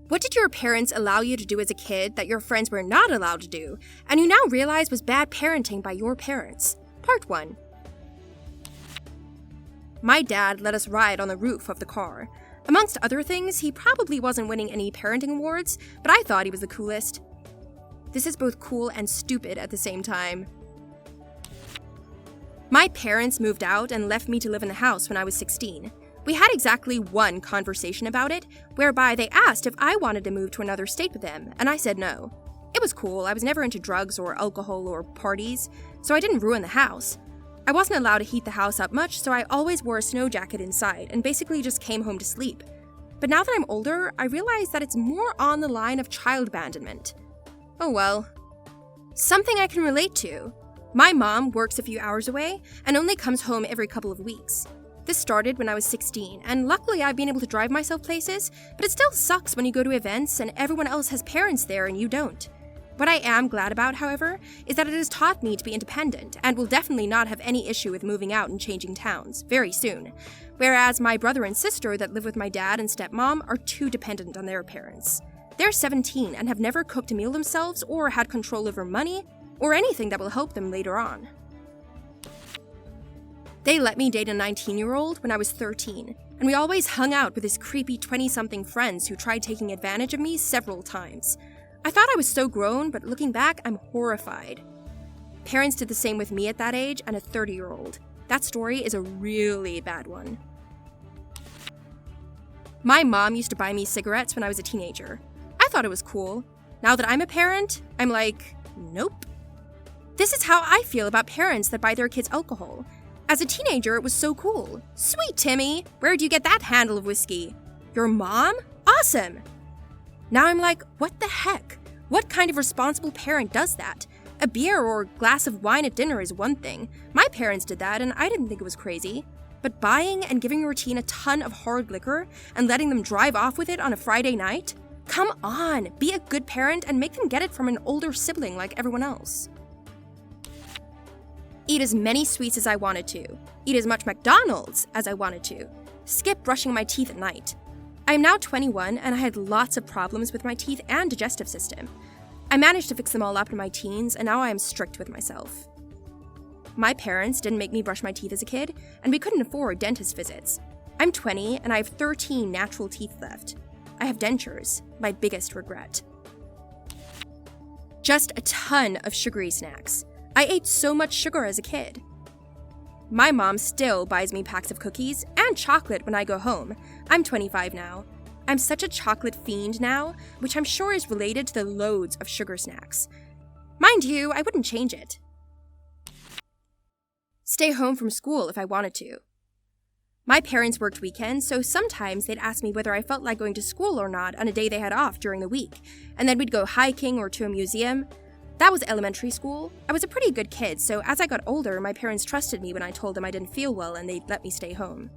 What did your parents allow you to do as a kid that your friends were not allowed to do, and you now realize was bad parenting by your parents? Part 1. My dad let us ride on the roof of the car. Amongst other things, he probably wasn't winning any parenting awards, but I thought he was the coolest. This is both cool and stupid at the same time. My parents moved out and left me to live in the house when I was 16. We had exactly one conversation about it, whereby they asked if I wanted to move to another state with them, and I said no. It was cool, I was never into drugs or alcohol or parties, so I didn't ruin the house. I wasn't allowed to heat the house up much, so I always wore a snow jacket inside and basically just came home to sleep. But now that I'm older, I realize that it's more on the line of child abandonment. Oh well. Something I can relate to. My mom works a few hours away and only comes home every couple of weeks. This started when I was 16, and luckily I've been able to drive myself places, but it still sucks when you go to events and everyone else has parents there and you don't. What I am glad about, however, is that it has taught me to be independent and will definitely not have any issue with moving out and changing towns, very soon. Whereas my brother and sister that live with my dad and stepmom are too dependent on their parents. They're 17 and have never cooked a meal themselves or had control over money or anything that will help them later on. They let me date a 19-year-old when I was 13, and we always hung out with his creepy 20-something friends who tried taking advantage of me several times. I thought I was so grown, but looking back, I'm horrified. Parents did the same with me at that age and a 30-year-old. That story is a really bad one. My mom used to buy me cigarettes when I was a teenager. I thought it was cool. Now that I'm a parent, I'm like, nope. This is how I feel about parents that buy their kids alcohol. As a teenager, it was so cool. Sweet Timmy, where'd you get that handle of whiskey? Your mom? Awesome! Now I'm like, what the heck? What kind of responsible parent does that? A beer or glass of wine at dinner is one thing. My parents did that and I didn't think it was crazy. But buying and giving your teen a ton of hard liquor and letting them drive off with it on a Friday night? Come on, be a good parent and make them get it from an older sibling like everyone else. Eat as many sweets as I wanted to. Eat as much McDonald's as I wanted to. Skip brushing my teeth at night. I am now 21 and I had lots of problems with my teeth and digestive system. I managed to fix them all up in my teens and now I am strict with myself. My parents didn't make me brush my teeth as a kid and we couldn't afford dentist visits. I'm 20 and I have 13 natural teeth left. I have dentures, my biggest regret. Just a ton of sugary snacks. I ate so much sugar as a kid. My mom still buys me packs of cookies and chocolate when I go home. I'm 25 now. I'm such a chocolate fiend now, which I'm sure is related to the loads of sugar snacks. Mind you, I wouldn't change it. Stay home from school if I wanted to. My parents worked weekends, so sometimes they'd ask me whether I felt like going to school or not on a day they had off during the week, and then we'd go hiking or to a museum. That was elementary school. I was a pretty good kid, so as I got older, my parents trusted me when I told them I didn't feel well and they'd let me stay home.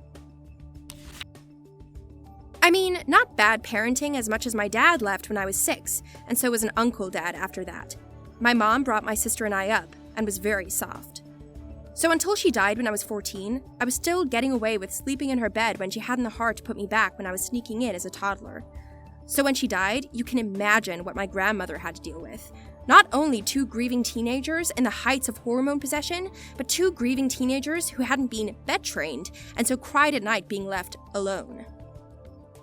I mean, not bad parenting as much as my dad left when I was 6, and so was an uncle dad after that. My mom brought my sister and I up, and was very soft. So until she died when I was 14, I was still getting away with sleeping in her bed when she hadn't the heart to put me back when I was sneaking in as a toddler. So when she died, you can imagine what my grandmother had to deal with. Not only 2 grieving teenagers in the heights of hormone possession, but 2 grieving teenagers who hadn't been bed-trained and so cried at night being left alone.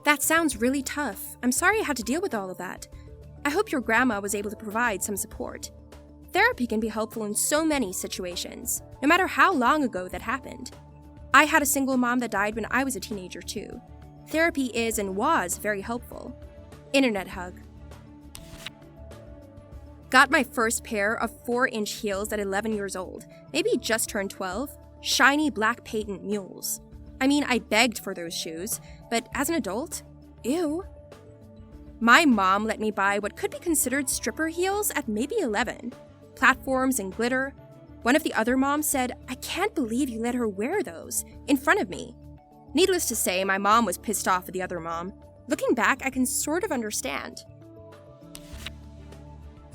That sounds really tough. I'm sorry I had to deal with all of that. I hope your grandma was able to provide some support. Therapy can be helpful in so many situations, no matter how long ago that happened. I had a single mom that died when I was a teenager too. Therapy is and was very helpful. Internet hug. Got my first pair of 4-inch heels at 11 years old, maybe just turned 12, shiny black patent mules. I mean, I begged for those shoes, but as an adult, ew. My mom let me buy what could be considered stripper heels at maybe 11. Platforms and glitter. One of the other moms said, "I can't believe you let her wear those," in front of me. Needless to say, my mom was pissed off at the other mom. Looking back, I can sort of understand.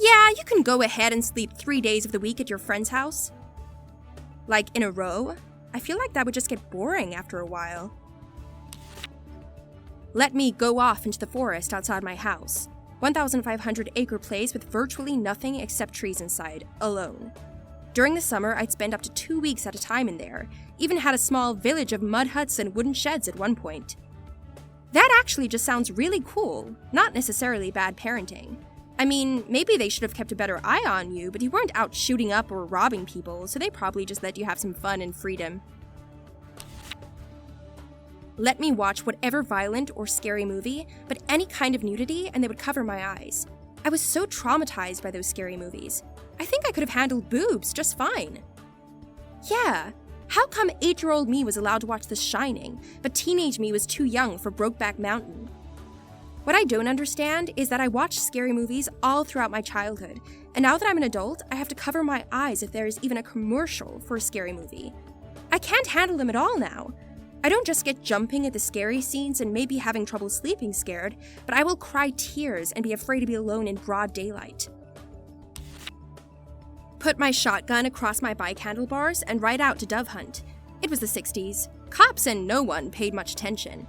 Yeah, you can go ahead and sleep 3 days of the week at your friend's house. Like, in a row? I feel like that would just get boring after a while. let me go off into the forest outside my house. 1,500-acre place with virtually nothing except trees inside, alone. During the summer, I'd spend up to 2 weeks at a time in there, even had a small village of mud huts and wooden sheds at one point. That actually just sounds really cool, not necessarily bad parenting. I mean, maybe they should have kept a better eye on you, but you weren't out shooting up or robbing people, so they probably just let you have some fun and freedom. Let me watch whatever violent or scary movie, but any kind of nudity, and they would cover my eyes. I was so traumatized by those scary movies. I think I could have handled boobs just fine. Yeah, how come 8-year-old me was allowed to watch The Shining, but teenage me was too young for Brokeback Mountain? What I don't understand is that I watched scary movies all throughout my childhood, and now that I'm an adult, I have to cover my eyes if there is even a commercial for a scary movie. I can't handle them at all now. I don't just get jumping at the scary scenes and maybe having trouble sleeping scared, but I will cry tears and be afraid to be alone in broad daylight. Put my shotgun across my bike handlebars and ride out to dove hunt. It was the 60s. Cops and no one paid much attention.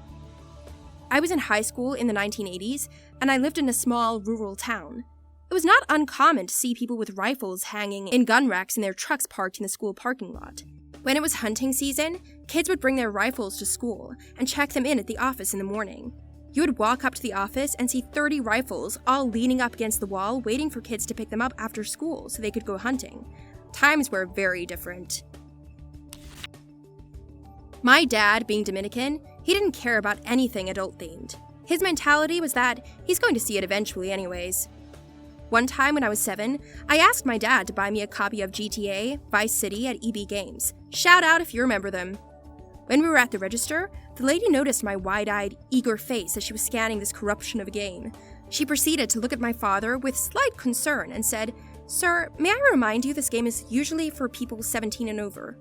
I was in high school in the 1980s, and I lived in a small rural town. It was not uncommon to see people with rifles hanging in gun racks in their trucks parked in the school parking lot. When it was hunting season, kids would bring their rifles to school and check them in at the office in the morning. You would walk up to the office and see 30 rifles all leaning up against the wall waiting for kids to pick them up after school so they could go hunting. Times were very different. My dad, being Dominican, he didn't care about anything adult-themed. His mentality was that he's going to see it eventually anyways. One time when I was 7, I asked my dad to buy me a copy of GTA, Vice City at EB Games. Shout out if you remember them. When we were at the register, the lady noticed my wide-eyed, eager face as she was scanning this corruption of a game. She proceeded to look at my father with slight concern and said, "Sir, may I remind you this game is usually for people 17 and over."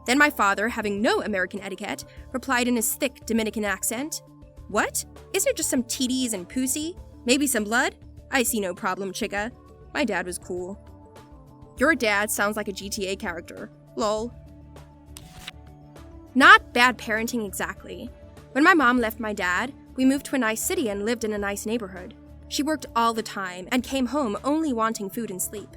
Then my father, having no American etiquette, replied in his thick Dominican accent, "What? Isn't it just some titties and pussy? Maybe some blood? I see no problem, chica." My dad was cool. Your dad sounds like a GTA character. Lol. Not bad parenting exactly. When my mom left my dad, we moved to a nice city and lived in a nice neighborhood. She worked all the time and came home only wanting food and sleep.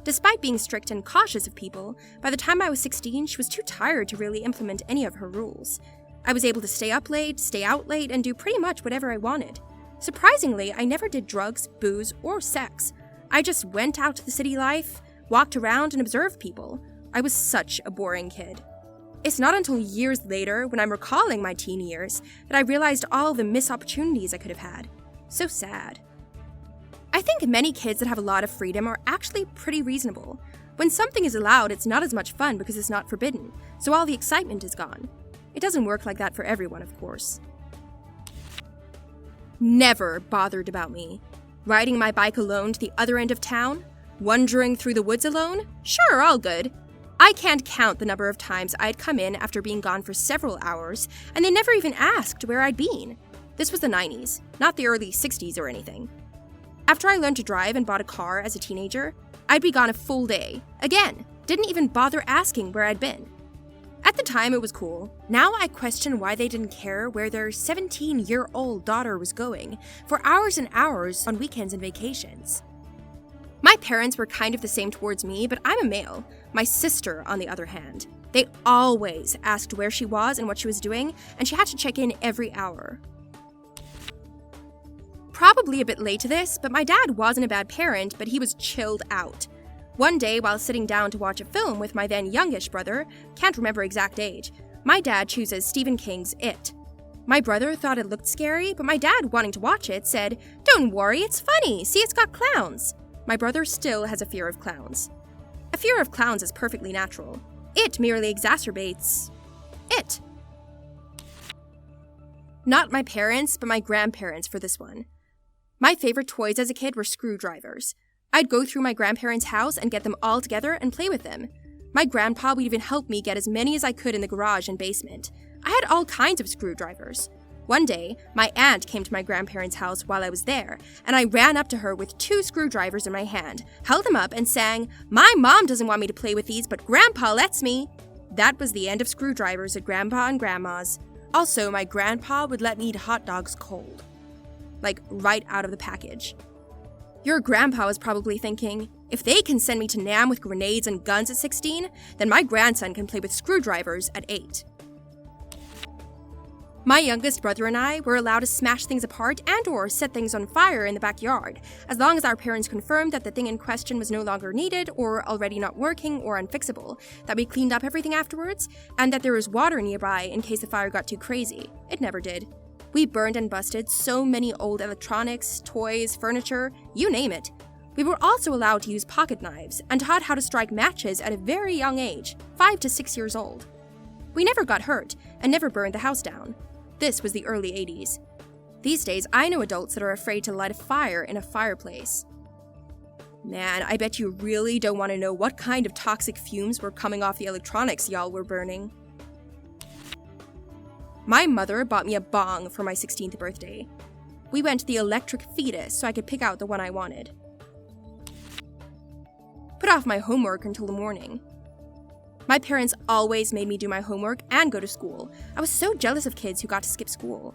Despite being strict and cautious of people, by the time I was 16, she was too tired to really implement any of her rules. I was able to stay up late, stay out late, and do pretty much whatever I wanted. Surprisingly, I never did drugs, booze, or sex. I just went out to the city life, walked around, and observed people. I was such a boring kid. It's not until years later, when I'm recalling my teen years, that I realized all the missed opportunities I could have had. So sad. I think many kids that have a lot of freedom are actually pretty reasonable. When something is allowed, it's not as much fun because it's not forbidden, so all the excitement is gone. It doesn't work like that for everyone, of course. Never bothered about me. Riding my bike alone to the other end of town? Wandering through the woods alone? Sure, all good. I can't count the number of times I'd come in after being gone for several hours, and they never even asked where I'd been. This was the 90s, not the early 60s or anything. After I learned to drive and bought a car as a teenager, I'd be gone a full day. Again, didn't even bother asking where I'd been. At the time, it was cool. Now I question why they didn't care where their 17-year-old daughter was going for hours and hours on weekends and vacations. My parents were kind of the same towards me, but I'm a male. My sister, on the other hand, they always asked where she was and what she was doing, and she had to check in every hour. Probably a bit late to this, but my dad wasn't a bad parent, but he was chilled out. One day, while sitting down to watch a film with my then youngish brother, can't remember exact age, my dad chooses Stephen King's It. My brother thought it looked scary, but my dad, wanting to watch it, said, "Don't worry, it's funny, see it's got clowns." My brother still has a fear of clowns. A fear of clowns is perfectly natural. It merely exacerbates it. Not my parents, but my grandparents for this one. My favorite toys as a kid were screwdrivers. I'd go through my grandparents' house and get them all together and play with them. My grandpa would even help me get as many as I could in the garage and basement. I had all kinds of screwdrivers. One day, my aunt came to my grandparents' house while I was there, and I ran up to her with 2 screwdrivers in my hand, held them up, and sang, "My mom doesn't want me to play with these, but Grandpa lets me." That was the end of screwdrivers at Grandpa and Grandma's. Also, my grandpa would let me eat hot dogs cold. Like, right out of the package. Your grandpa was probably thinking, if they can send me to Nam with grenades and guns at 16, then my grandson can play with screwdrivers at 8. My youngest brother and I were allowed to smash things apart and/or set things on fire in the backyard, as long as our parents confirmed that the thing in question was no longer needed or already not working or unfixable, that we cleaned up everything afterwards, and that there was water nearby in case the fire got too crazy. It never did. We burned and busted so many old electronics, toys, furniture, you name it. We were also allowed to use pocket knives and taught how to strike matches at a very young age, 5 to 6 years old. We never got hurt and never burned the house down. This was the early 80s. These days, I know adults that are afraid to light a fire in a fireplace. Man, I bet you really don't want to know what kind of toxic fumes were coming off the electronics y'all were burning. My mother bought me a bong for my 16th birthday. We went to the electric fetus so I could pick out the one I wanted. Put off my homework until the morning. My parents always made me do my homework and go to school. I was so jealous of kids who got to skip school.